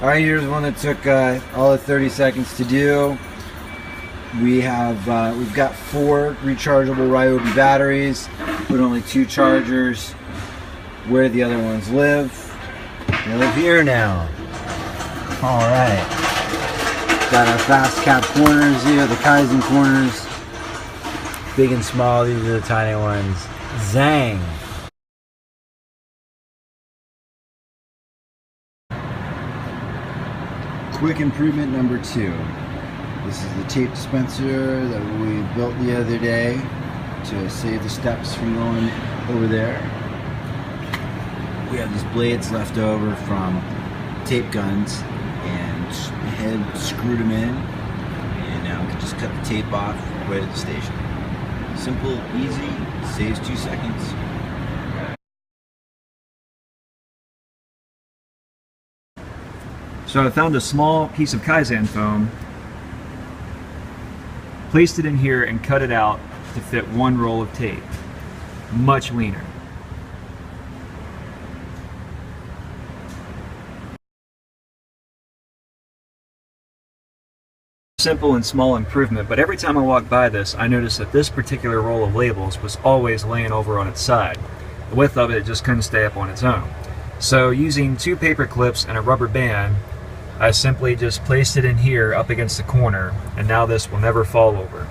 All right, here's one that took all of 30 seconds to do. We've got 4 rechargeable Ryobi batteries, but only 2 chargers. Where do the other ones live? They live here now. All right. Got our fast cap corners here, the Kaizen corners. Big and small, these are the tiny ones. Zang. Quick improvement number 2. This is the tape dispenser that we built the other day to save the steps from going over there. We have these blades left over from tape guns and had screwed them in, and now we can just cut the tape off right at the station. Simple, easy, saves 2 seconds. So I found a small piece of Kaizen foam, placed it in here and cut it out to fit 1 roll of tape. Much leaner. Simple and small improvement, but every time I walk by this, I notice that this particular roll of labels was always laying over on its side. The width of it just couldn't stay up on its own. So using 2 paper clips and a rubber band, I simply just placed it in here up against the corner, and now this will never fall over.